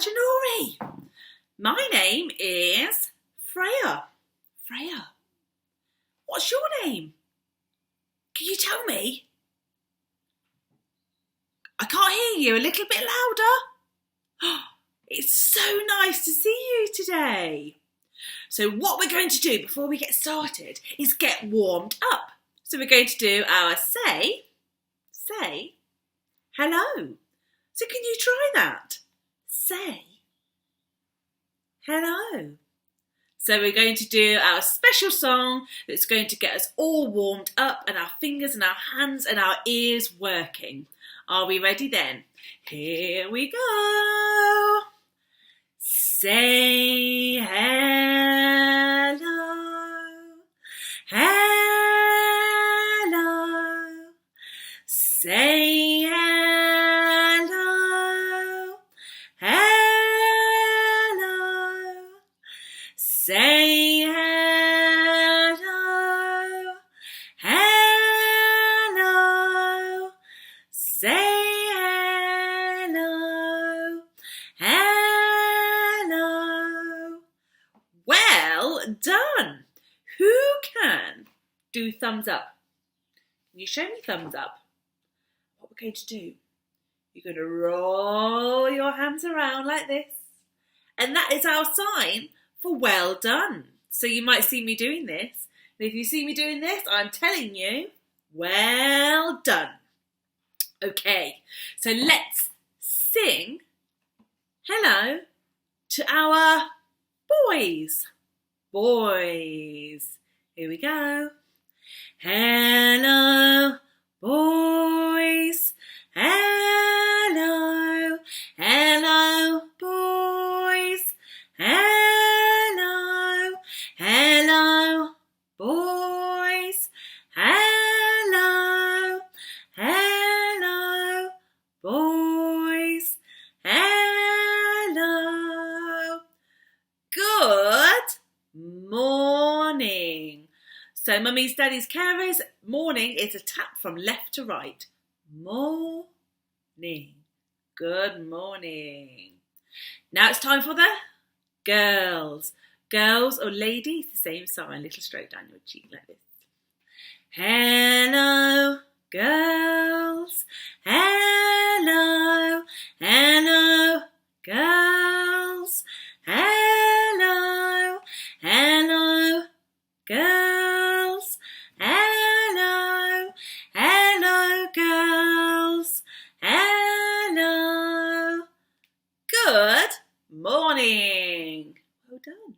Imagin-ory. My name is Freya. Freya, what's your name? Can you tell me? I can't hear you. A little bit louder. It's so nice to see you today. So what we're going to do before we get started is get warmed up. So we're going to do our say, hello. So can you try that? Say, hello. So we're going to do our special song that's going to get us all warmed up and our fingers and our hands and our ears working. Are we ready then? Here we go. Say hello, hello. Say hello, hello. Say hello, hello. Say hello, hello. Well done. Who can do thumbs up? Can you show me thumbs up? What we're going to do, you're going to roll your hands around like this. And that is our sign for well done. So you might see me doing this. And if you see me doing this, I'm telling you, well done. Okay, so let's sing hello to our boys. Boys. Here we go. Hello, boys. Hello, hello, boys. Hello, hello, boys. Hello, hello, boys. Hello. Good morning. So mummy's, daddy's, carers, morning is a tap from left to right. Morning. Good morning. Now it's time for the girls. Girls or ladies, the same sign, little stroke down your cheek like this. Hello, girls. Hello, hello, girls. Hello, hello, girls. Hello, hello, girls. Hello. Good morning. Well done.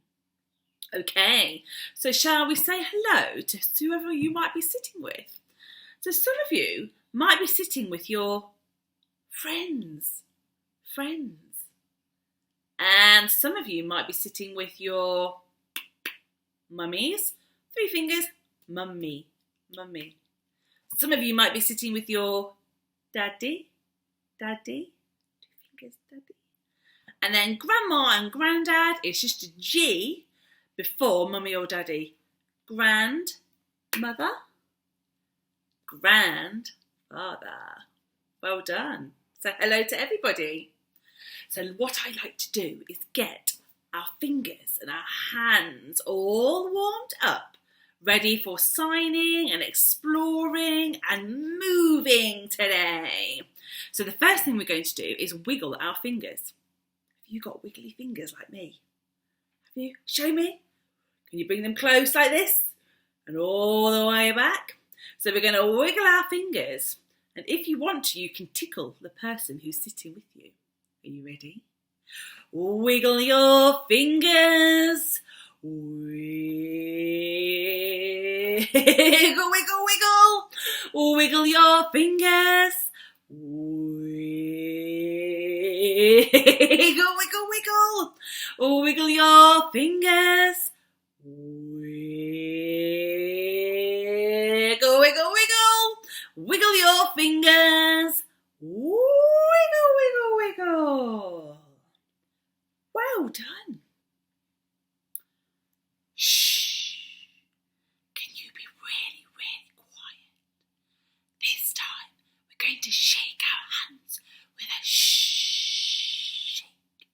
Okay, so shall we say hello to whoever you might be sitting with? So some of you might be sitting with your friends. And some of you might be sitting with your mummies. 3 fingers, mummy. Some of you might be sitting with your daddy. 2 fingers, daddy. And then grandma and granddad, it's just a G before mummy or daddy. Grandmother, grandfather. Well done. So hello to everybody. So what I like to do is get our fingers and our hands all warmed up, ready for signing and exploring and moving today. So the first thing we're going to do is wiggle our fingers. Have you got wiggly fingers like me? Have you? Show me. Can you bring them close like this? And all the way back. So we're going to wiggle our fingers. And if you want to, you can tickle the person who's sitting with you. Are you ready? Wiggle your fingers. Wiggle, wiggle, wiggle. Wiggle your fingers. Wiggle, wiggle, wiggle. Wiggle your fingers. Wiggle, wiggle, wiggle. Wiggle your fingers. Wiggle, wiggle, wiggle. Well done. Shh. Can you be really, really quiet? This time we're going to shake our hands with a shh shake.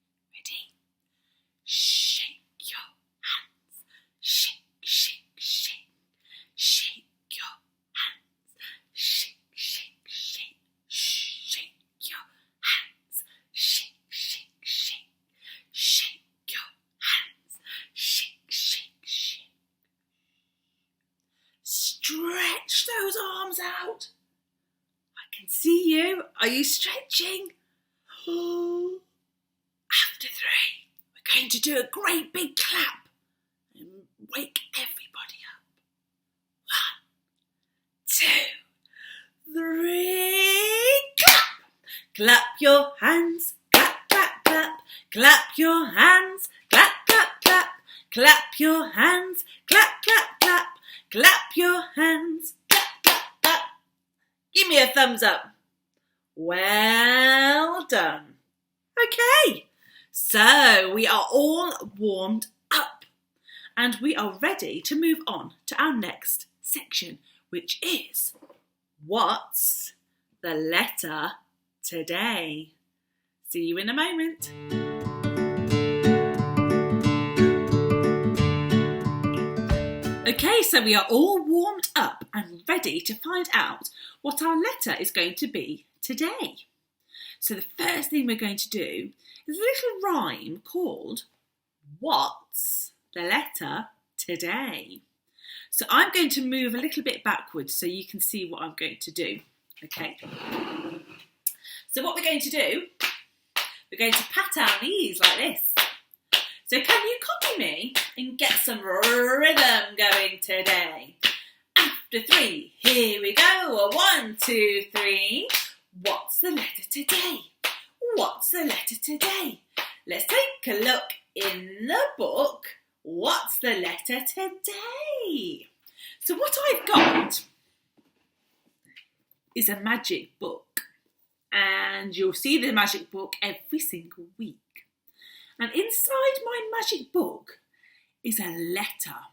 arms out. I can see you. Are you stretching? After 3, we're going to do a great big clap and wake everybody up. 1, 2, 3, clap! Clap your hands, clap, clap, clap. Clap your hands, clap, clap, clap. Clap your hands, clap, clap, clap. Clap your hands, clap, clap, clap. Give me a thumbs up. Well done. Okay, so we are all warmed up and we are ready to move on to our next section, which is what's the letter today? See you in a moment. Okay, so we are all warmed up and ready to find out what our letter is going to be today. So the first thing we're going to do is a little rhyme called What's the Letter Today? So I'm going to move a little bit backwards so you can see what I'm going to do. Okay. So what we're going to do, we're going to pat our knees like this. So can you copy me and get some rhythm going today? After 3, here we go. 1, 2, 3. What's the letter today? What's the letter today? Let's take a look in the book. What's the letter today? So what I've got is a magic book. And you'll see the magic book every single week. And inside my magic book is a letter.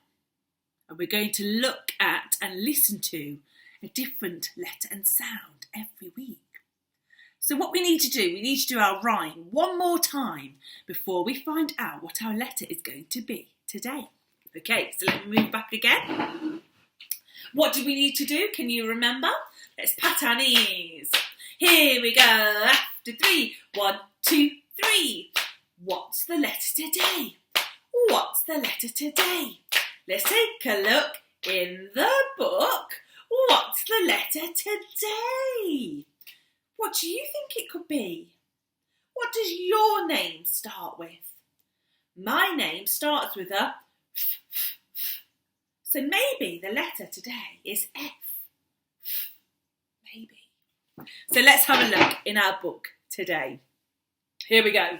And we're going to look at and listen to a different letter and sound every week. So what we need to do our rhyme one more time before we find out what our letter is going to be today. Okay, so let me move back again. What do we need to do? Can you remember? Let's pat our knees. Here we go. After 3. 1, 2, 3. What's the letter today? What's the letter today? Let's take a look in the book. What's the letter today? What do you think it could be? What does your name start with? My name starts with a F. So maybe the letter today is F. Maybe. So let's have a look in our book today. Here we go.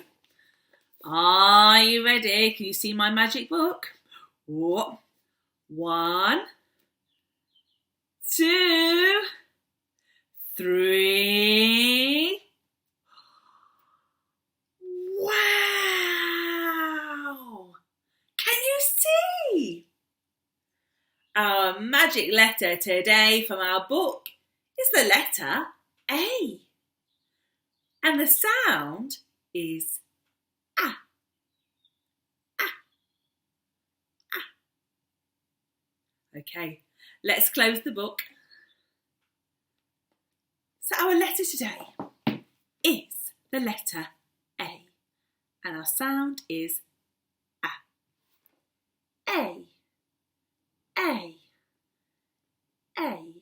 Are you ready? Can you see my magic book? 1, 2, 3. Wow! Can you see? Our magic letter today from our book is the letter A. And the sound is A. Okay, let's close the book. So our letter today is the letter A. And our sound is A. A. A. A.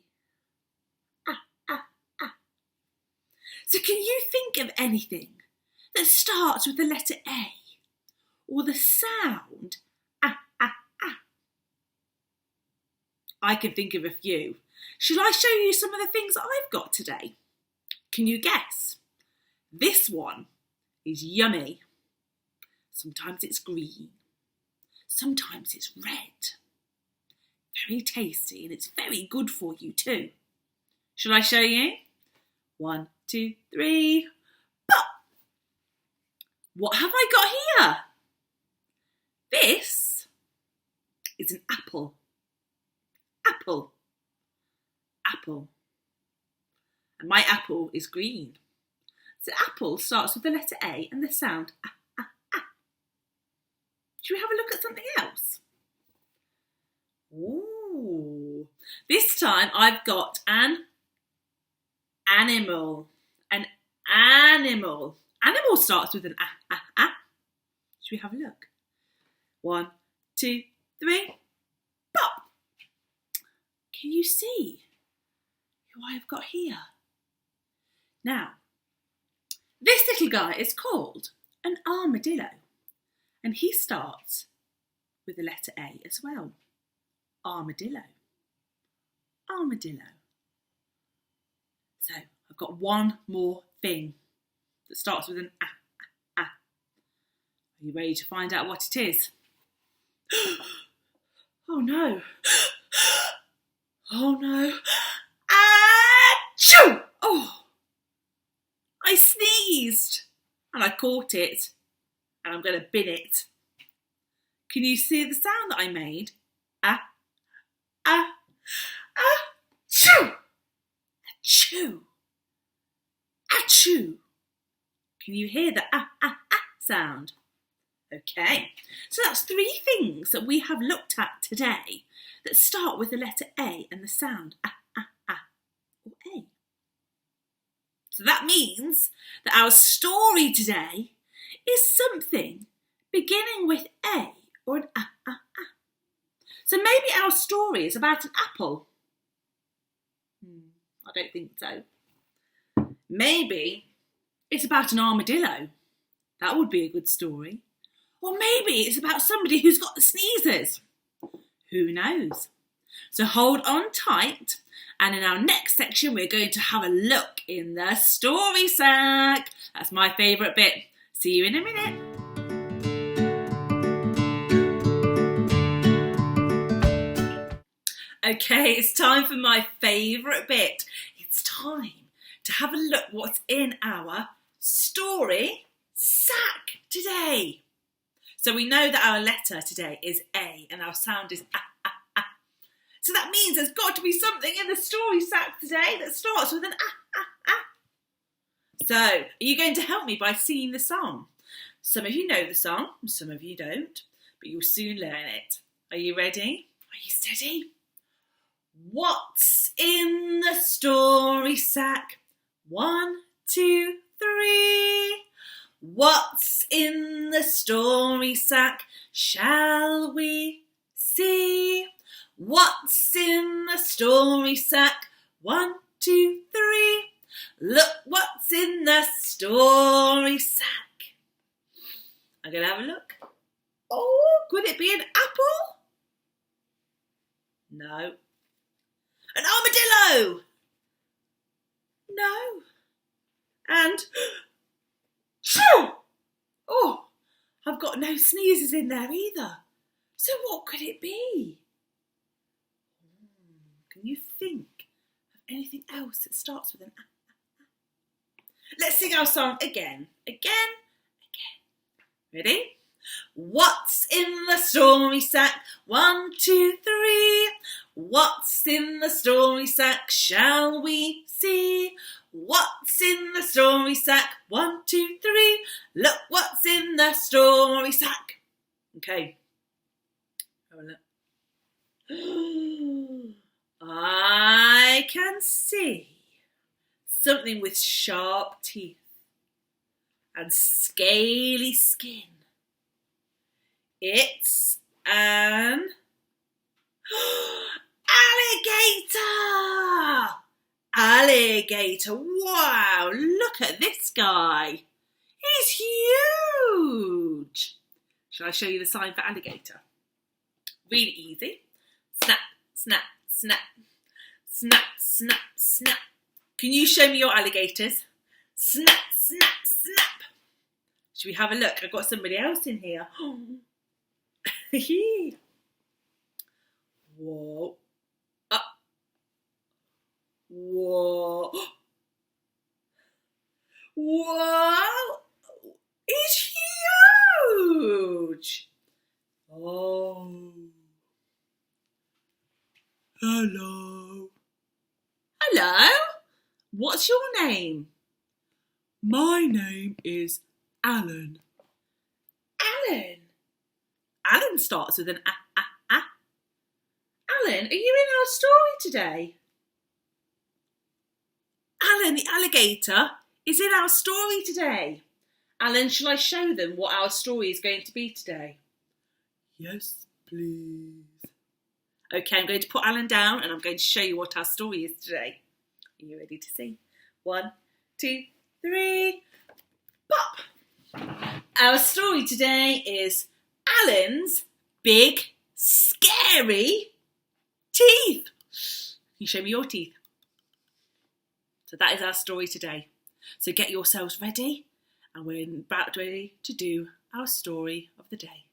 So can you think of anything that starts with the letter A or the sound A? I can think of a few. Shall I show you some of the things that I've got today? Can you guess? This one is yummy. Sometimes it's green. Sometimes it's red. Very tasty and it's very good for you too. Shall I show you? 1, 2, 3. Pop! What have I got here? This is an apple. Apple. Apple. And my apple is green. So apple starts with the letter A and the sound A. Should we have a look at something else? Ooh. This time I've got an animal. An animal. Animal starts with an A. Should we have a look? 1, 2, 3. Pop! Can you see? who I have got here. Now, this little guy is called an armadillo, and he starts with the letter A as well. Armadillo. Armadillo. So I've got one more thing that starts with an A. Are you ready to find out what it is? Oh no. Oh no. Achoo! Oh, I sneezed and I caught it and I'm going to bin it. Can you see the sound that I made? Achoo! Achoo! Achoo! Can you hear the sound? Okay, so that's 3 things that we have looked at today that start with the letter A and the sound or A. So that means that our story today is something beginning with A or an A. So maybe our story is about an apple. I don't think so. Maybe it's about an armadillo. That would be a good story. Or maybe it's about somebody who's got the sneezers. Who knows? So hold on tight, and in our next section we're going to have a look in the story sack. That's my favourite bit. See you in a minute. Okay, it's time for my favourite bit. It's time to have a look what's in our story sack today. So we know that our letter today is A and our sound is A. So that means there's got to be something in the story sack today that starts with an A. So, are you going to help me by singing the song? Some of you know the song, some of you don't, but you'll soon learn it. Are you ready? Are you steady? What's in the story sack? 1, 2, 3. What's in the story sack? Shall we see? What's in the story sack? 1, 2, 3. Look what's in the story sack. I'm going to have a look. Oh, could it be an apple? No. An armadillo? No. And... oh, I've got no sneezes in there either. So what could it be? Can you think of anything else that starts with an A? Let's sing our song again. Ready? What's in the story sack? 1, 2, 3. What's in the story sack? Shall we see? What's in the story sack? 1, 2, 3. Look what's in the story sack. Okay. Have a look. I can see something with sharp teeth and scaly skin. It's an alligator! Alligator! Wow, look at this guy. He's huge. Shall I show you the sign for alligator? Really easy. Snap, snap, snap. Snap, snap, snap. Can you show me your alligators? Snap, snap, snap. Should we have a look? I've got somebody else in here. Whoa. Whoa. Whoa. It's huge. Oh. Hello. Hello. What's your name? My name is Alan. Alan? Alan starts with an A. Alan, are you in our story today? Alan, the alligator, is in our story today. Alan, shall I show them what our story is going to be today? Yes, please. Okay, I'm going to put Alan down and I'm going to show you what our story is today. Are you ready to see? 1, 2, 3, pop! Our story today is Alan's Big Scary Teeth. Can you show me your teeth? So that is our story today. So get yourselves ready, and we're about ready to do our story of the day.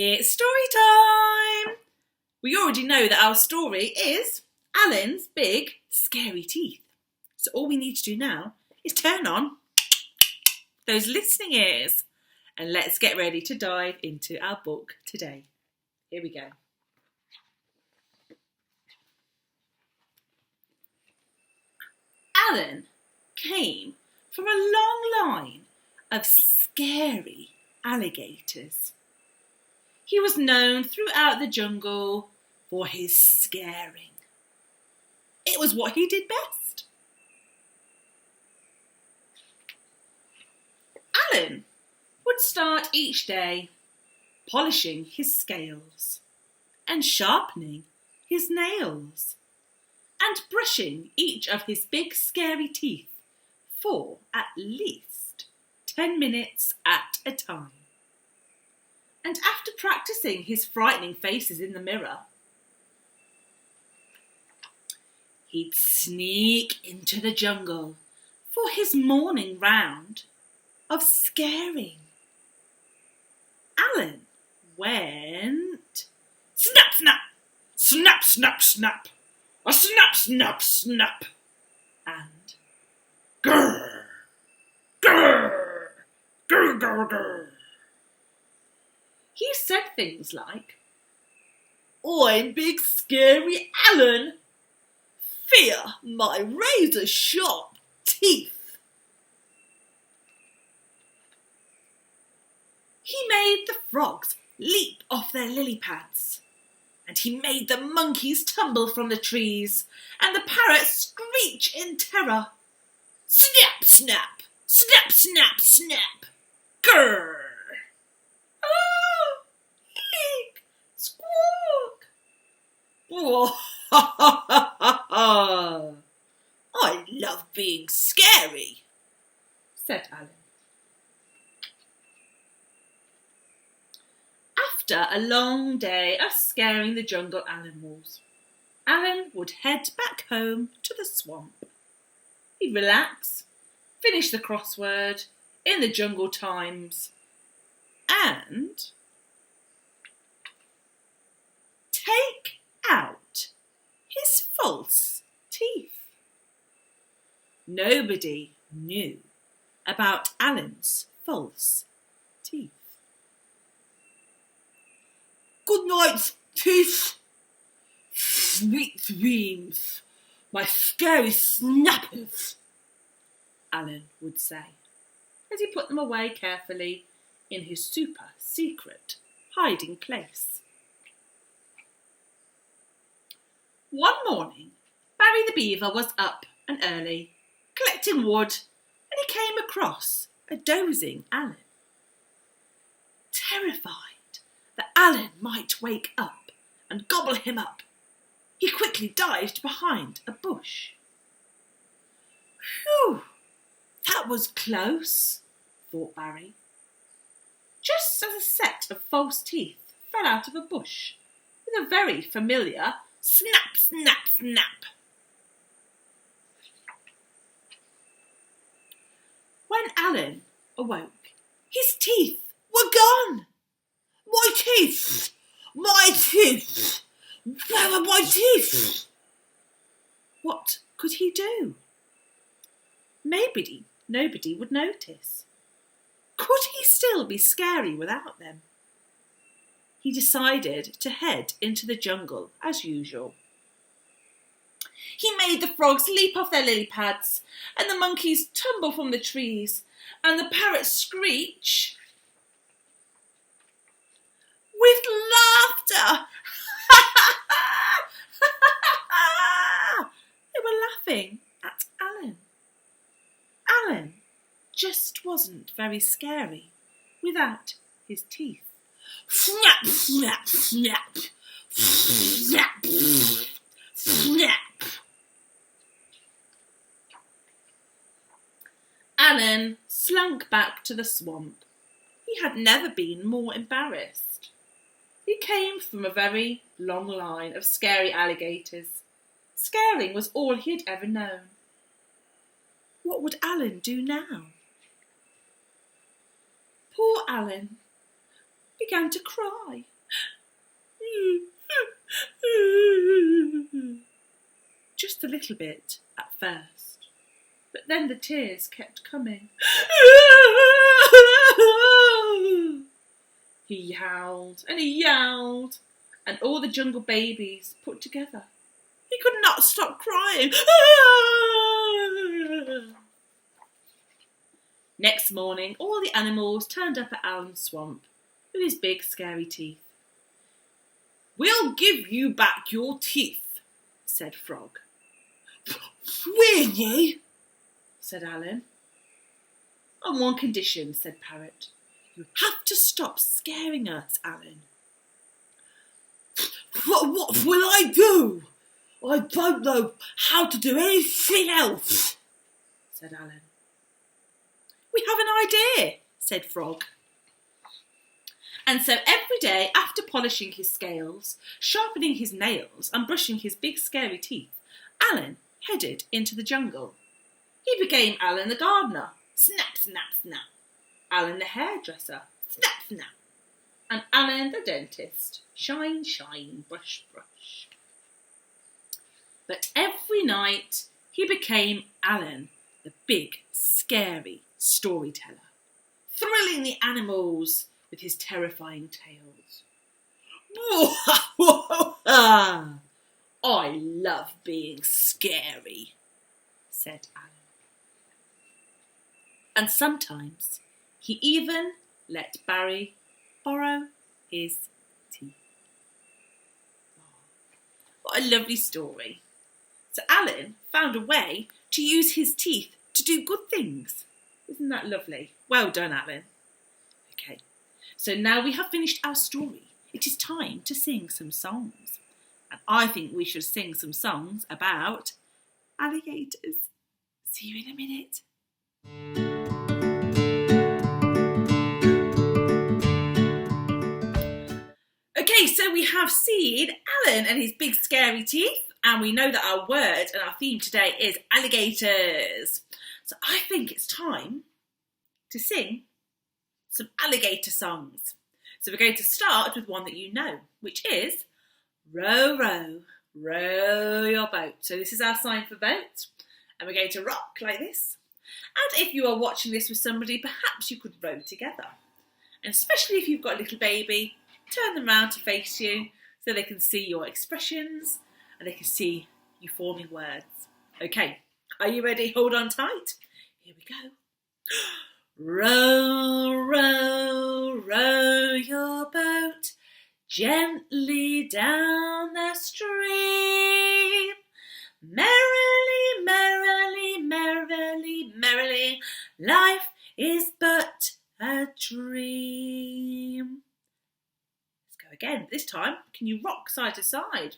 It's story time! We already know that our story is Alan's Big Scary Teeth. So all we need to do now is turn on those listening ears and let's get ready to dive into our book today. Here we go. Alan came from a long line of scary alligators. He was known throughout the jungle for his scaring. It was what he did best. Alan would start each day polishing his scales and sharpening his nails and brushing each of his big scary teeth for at least 10 minutes at a time. And after practicing his frightening faces in the mirror, he'd sneak into the jungle for his morning round of scaring. Alan went snap, snap, snap, snap, snap, a snap, snap, snap, and grrr, grrr, grrr, grrr, grrr. He said things like, "I'm Big Scary Alan. Fear my razor-sharp teeth." He made the frogs leap off their lily pads, and he made the monkeys tumble from the trees, and the parrots screech in terror. Snap, snap, snap, snap, snap, grrr. Oh, eek, squawk. Oh, ha, ha, ha, ha, ha. I love being scary, said Alan. After a long day of scaring the jungle animals, Alan would head back home to the swamp. He'd relax, finish the crossword in the Jungle Times, and take out his false teeth. Nobody knew about Alan's false teeth. "Good night, teeth. Sweet dreams, my scary snappers," Alan would say, as he put them away carefully in his super secret hiding place. One morning, Barry the Beaver was up and early, collecting wood, and he came across a dozing Alan. Terrified that Alan might wake up and gobble him up, he quickly dived behind a bush. "Phew, that was close," thought Barry, just as a set of false teeth fell out of a bush with a very familiar snap, snap, snap. When Alan awoke, his teeth were gone. "My teeth! My teeth! Where are my teeth?" What could he do? Maybe nobody would notice. Could he still be scary without them? He decided to head into the jungle as usual. He made the frogs leap off their lily pads, and the monkeys tumble from the trees, and the parrots screech with laughter. They were laughing at Alan. Alan just wasn't very scary without his teeth. Snap, snap, snap. Snap, snap. Alan slunk back to the swamp. He had never been more embarrassed. He came from a very long line of scary alligators. Scaring was all he had ever known. What would Alan do now? Poor Alan began to cry. Just a little bit at first, but then the tears kept coming. He howled and he yowled, and all the jungle babies put together. He could not stop crying. Next morning, all the animals turned up at Alan's swamp with his big scary teeth. "We'll give you back your teeth," said Frog. "Will you?" said Alan. "On one condition," said Parrot. "You have to stop scaring us, Alan." What will I do? I don't know how to do anything else," said Alan. "We have an idea," said Frog. And so every day, after polishing his scales, sharpening his nails and brushing his big scary teeth, Alan headed into the jungle. He became Alan the gardener. Snap, snap, snap. Alan the hairdresser. Snap, snap. And Alan the dentist. Shine, shine, brush, brush. But every night he became Alan, the big, scary storyteller, thrilling the animals with his terrifying tales. "I love being scary," said Alan. And sometimes he even let Barry borrow his teeth. What a lovely story. So Alan found a way to use his teeth to do good things. Isn't that lovely? Well done, Alan. Okay, so now we have finished our story. It is time to sing some songs. And I think we should sing some songs about alligators. See you in a minute. Okay, so we have seen Alan and his big scary teeth, and we know that our word and our theme today is alligators. So I think it's time to sing some alligator songs. So we're going to start with one that you know, which is Row, row, row your boat. So this is our sign for boat, and we're going to rock like this. And if you are watching this with somebody, perhaps you could row together. And especially if you've got a little baby, turn them around to face you so they can see your expressions and they can see you forming words. Okay, are you ready? Hold on tight. Here we go. Row, row, row your boat gently down the stream. Merrily, merrily, merrily, merrily, life is but a dream. Let's go again. This time, can you rock side to side?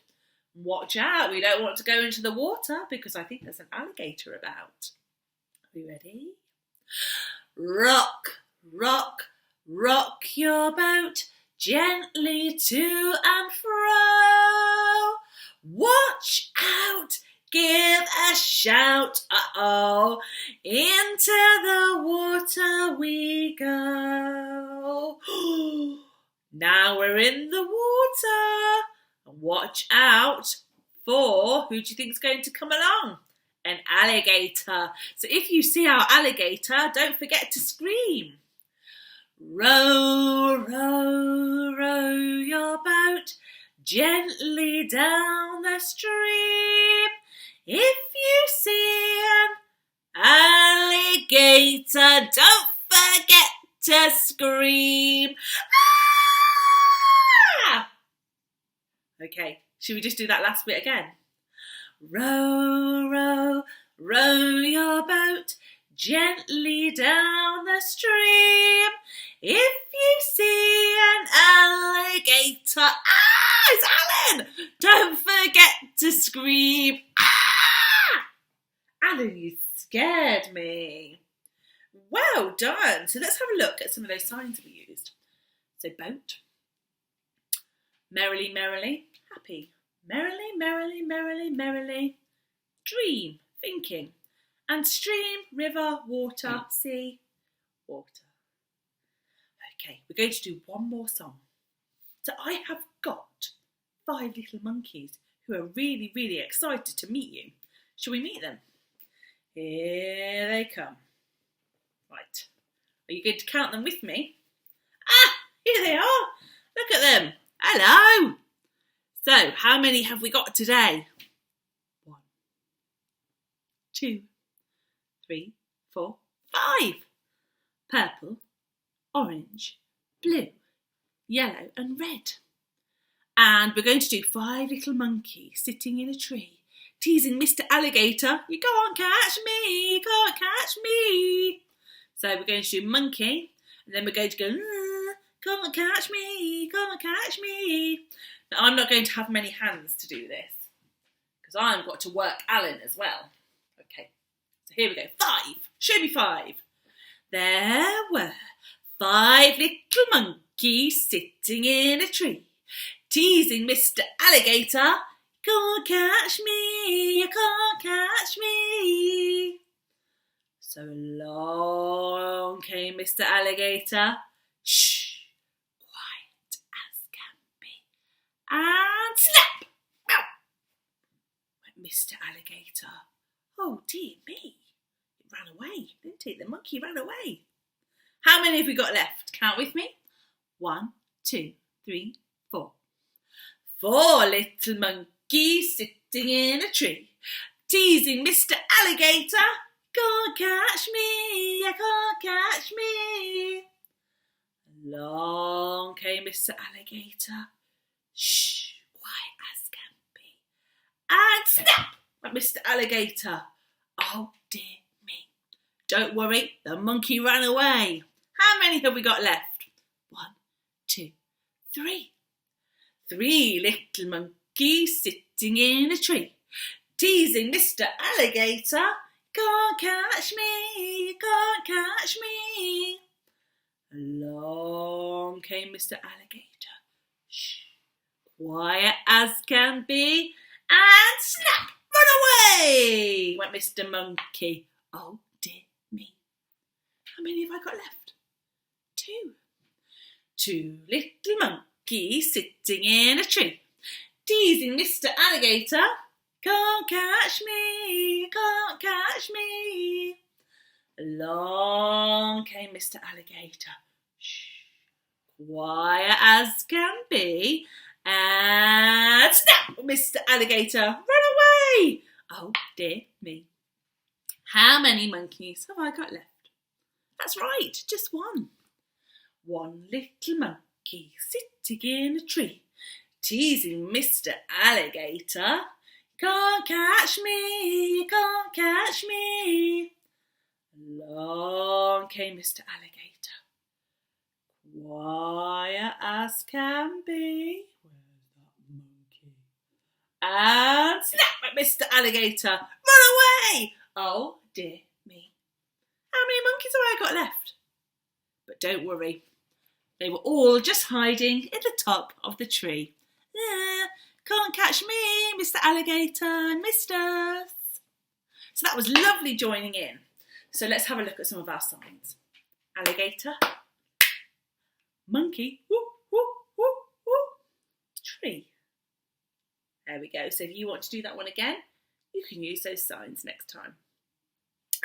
Watch out, we don't want to go into the water because I think there's an alligator about. Are we ready? Rock, rock, rock your boat gently to and fro. Watch out, give a shout, uh-oh, into the water we go. Now we're in the water. Watch out for, who do you think is going to come along? An alligator. So if you see our alligator, don't forget to scream. Row, row, row your boat gently down the stream. If you see an alligator, don't forget to scream. Ah! Okay, should we just do that last bit again? Row, row, row your boat gently down the stream. If you see an Alligator. Ah, it's Alan. Don't forget to scream. Ah! Alan, you scared me. Well done. So let's have a look at some of those signs we used. So boat. Merrily, merrily, happy. Merrily, merrily, merrily, merrily. Dream, thinking. And stream, river, water, sea, water. Okay, we're going to do one more song. So I have got 5 little monkeys who are really, really excited to meet you. Shall we meet them? Here they come. Right. Are you going to count them with me? Ah, here they are. Look at them. Hello. So, how many have we got today? 1, 2, 3, 4, 5. Purple, orange, blue, yellow and red. And we're going to do 5 little monkeys sitting in a tree, teasing Mr. Alligator. You can't catch me, you can't catch me. So we're going to do monkey, and then we're going to go, can't catch me, can't catch me. Now I'm not going to have many hands to do this, because I've got to work Alan as well. Okay, so here we go. 5, show me 5. There were 5 little monkeys sitting in a tree, teasing Mr. Alligator. Can't catch me, you can't catch me. So along came Mr. Alligator. Shh, quiet as can be. And snap! Ow! Went Mr. Alligator. Oh dear me, it ran away, didn't it? The monkey ran away. How many have we got left? Count with me. 1, 2, 3, 4. 4 little monkeys sitting in a tree, teasing Mr. Alligator. Can't catch me, you can't catch me. Along came Mr. Alligator. Shh, quiet as can be. And snap went Mr. Alligator. Oh dear me. Don't worry, the monkey ran away. How many have we got left? 1, 2, 3. 3 little monkeys sitting in a tree, teasing Mr. Alligator. Can't catch me, you can't catch me. Along came Mr. Alligator. Shh, quiet as can be. And snap, run away went Mr. Monkey. Oh dear me. How many have I got left? 2. 2 little monkeys sitting in a tree, teasing Mr. Alligator. Can't catch me, can't catch me. Along came Mr. Alligator. Shh, quiet as can be. And snap, Mr. Alligator, run away. Oh dear me. How many monkeys have I got left? That's right, just 1. 1 little monkey sitting in a tree, teasing Mr. Alligator. Can't catch me, you can't catch me. Along came Mr. Alligator. Quiet as can be. Where's that monkey? And snap at Mr. Alligator. Run away! Oh dear me. How many monkeys have I got left? But don't worry. They were all just hiding in the top of the tree. Can't catch me, Mr. Alligator and Mr. So that was lovely joining in. So let's have a look at some of our signs. Alligator, monkey, whoop, whoop, whoop, whoop, tree. There we go. So if you want to do that one again, you can use those signs next time.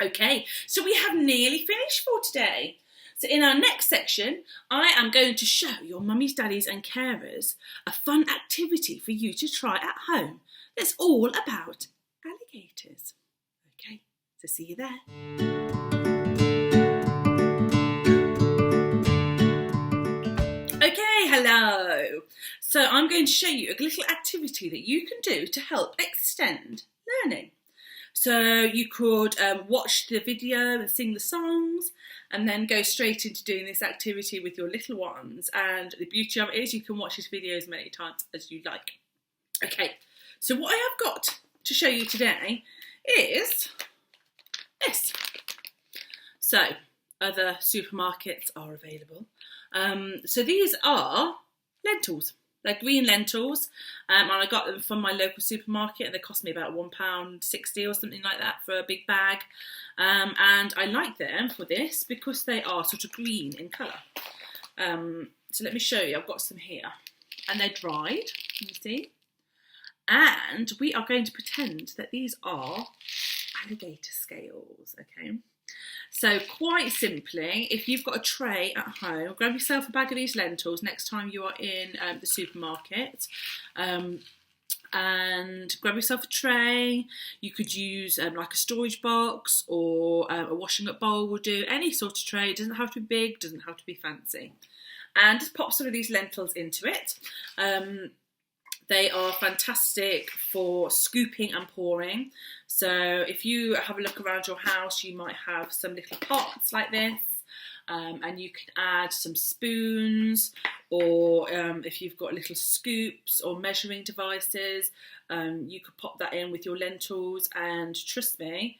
Okay, so we have nearly finished for today. So in our next section, I am going to show your mummies, daddies and carers a fun activity for you to try at home that's all about alligators. Okay, so see you there. Okay, hello. So I'm going to show you a little activity that you can do to help extend learning. So you could watch the video and sing the songs and then go straight into doing this activity with your little ones. And the beauty of it is you can watch this video as many times as you like. Okay, so what I have got to show you today is this. So other supermarkets are available. So these are lentils. They're green lentils, and I got them from my local supermarket, and they cost me about £1.60 or something like that for a big bag. And I like them for this because they are sort of green in colour. So let me show you. I've got some here, and they're dried. Can you see? And we are going to pretend that these are alligator scales. Okay. So quite simply, if you've got a tray at home, grab yourself a bag of these lentils next time you are in the supermarket, and grab yourself a tray. You could use like a storage box, or a washing up bowl will do. Any sort of tray. It doesn't have to be big, doesn't have to be fancy. And just pop some of these lentils into it. They are fantastic for scooping and pouring. So if you have a look around your house, you might have some little pots like this, and you can add some spoons, or if you've got little scoops or measuring devices, you could pop that in with your lentils, and trust me,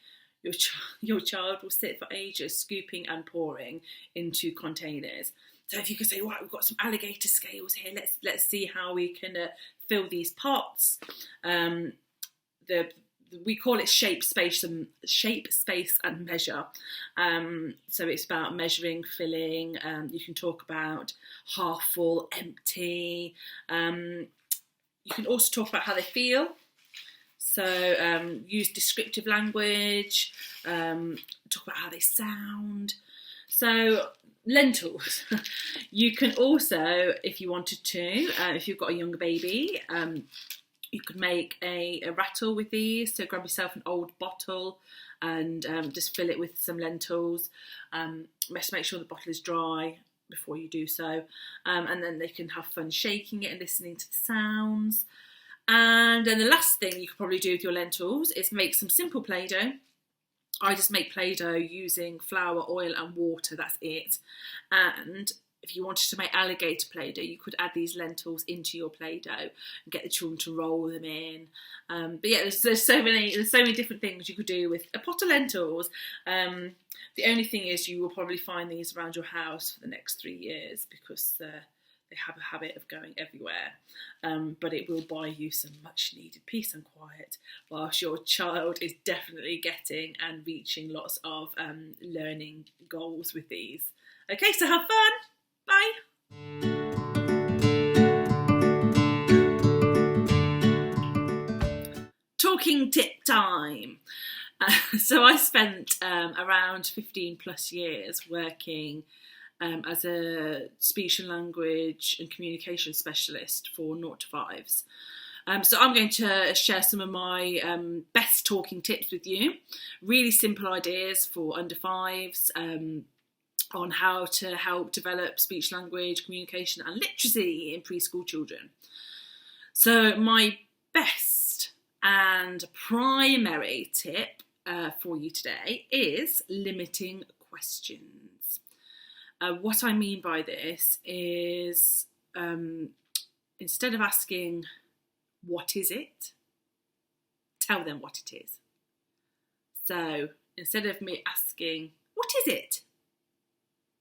your child will sit for ages scooping and pouring into containers. So if you could say, right, we've got some alligator scales here, let's see how we can fill these pots. We call it shape, space and measure. So it's about measuring, filling. You can talk about half full, empty. You can also talk about how they feel. So use descriptive language. Talk about how they sound. So lentils. You can also, if you wanted to, if you've got a younger baby, you could make a rattle with these. So grab yourself an old bottle and just fill it with some lentils. Just make sure the bottle is dry before you do so. And then they can have fun shaking it and listening to the sounds. And then the last thing you could probably do with your lentils is make some simple Play-Doh. I just make Play-Doh using flour, oil and water, that's it. And if you wanted to make alligator Play-Doh, you could add these lentils into your Play-Doh and get the children to roll them in. But yeah, there's so many different things you could do with a pot of lentils. The only thing is you will probably find these around your house for the next 3 years because they have a habit of going everywhere. But it will buy you some much needed peace and quiet whilst your child is definitely getting and reaching lots of learning goals with these. Okay, so have fun. Bye. Talking tip time. So I spent around 15 plus years working as a speech and language and communication specialist for 0 to 5s. So I'm going to share some of my best talking tips with you. Really simple ideas for under 5s on how to help develop speech, language, communication and literacy in preschool children. So my best and primary tip for you today is limiting questions. What I mean by this is instead of asking, what is it? Tell them what it is. So instead of me asking, what is it?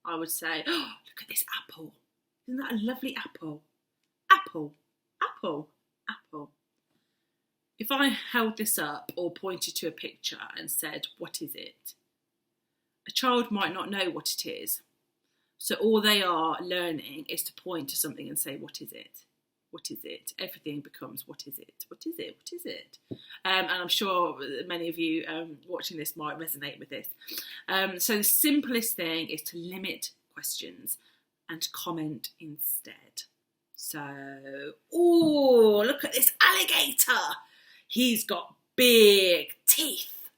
I would say, oh, look at this apple. Isn't that a lovely apple? Apple, apple, apple. If I held this up or pointed to a picture and said, what is it? A child might not know what it is. So all they are learning is to point to something and say, what is it? What is it? Everything becomes, what is it? What is it? What is it? And I'm sure many of you watching this might resonate with this. So the simplest thing is to limit questions and comment instead. So, oh, look at this alligator. He's got big teeth.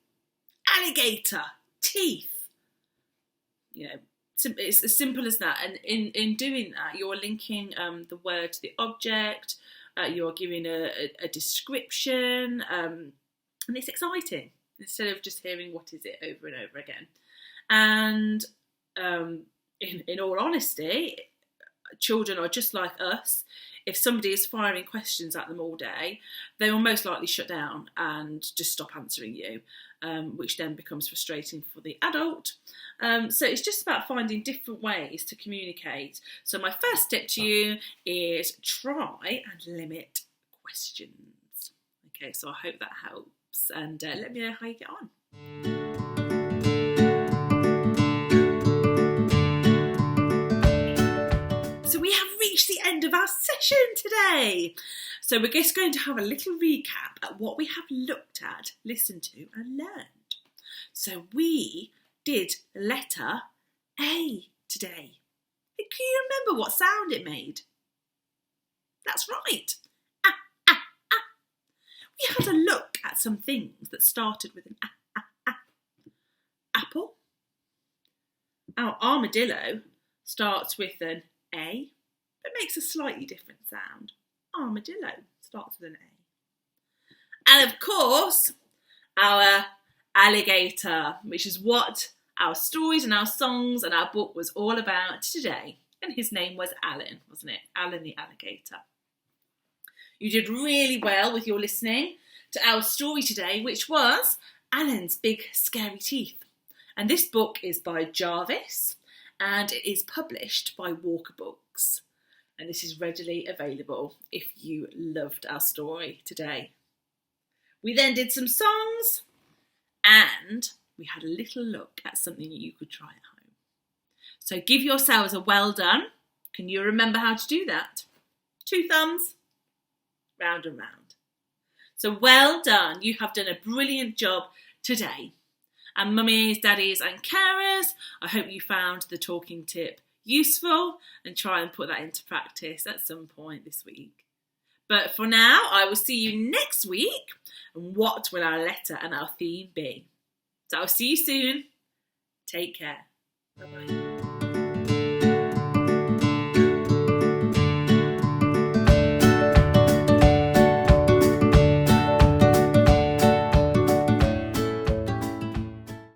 Alligator, teeth. You know, it's as simple as that. And in doing that, you're linking the word to the object, you're giving a description, and it's exciting. instead of just hearing what is it over and over again. And in all honesty, children are just like us. If somebody is firing questions at them all day, they will most likely shut down and just stop answering you, which then becomes frustrating for the adult. So it's just about finding different ways to communicate. So my first tip to you is try and limit questions. Okay, so I hope that helps, and let me know how you get on. So we have reached the end of our session today. So we're just going to have a little recap at what we have looked at, listened to and learned. So we did the letter A today. Can you remember what sound it made? That's right. Ah, ah, ah. We had a look at some things that started with an ah, ah, ah. Apple. Our armadillo starts with an A, but makes a slightly different sound. Armadillo starts with an A. And of course, our alligator, which is what our stories and our songs and our book was all about today. And his name was Alan, wasn't it? Alan the alligator. You did really well with your listening to our story today, which was Alan's Big Scary Teeth. And this book is by Jarvis, and it is published by Walker Books. And this is readily available if you loved our story today. We then did some songs, and we had a little look at something that you could try at home. So give yourselves a well done. Can you remember how to do that? 2 thumbs, round and round. So well done. You have done a brilliant job today. And mummies, daddies and carers, I hope you found the talking tip useful and try and put that into practice at some point this week. But for now, I will see you next week. And what will our letter and our theme be? So I'll see you soon. Take care. Bye-bye.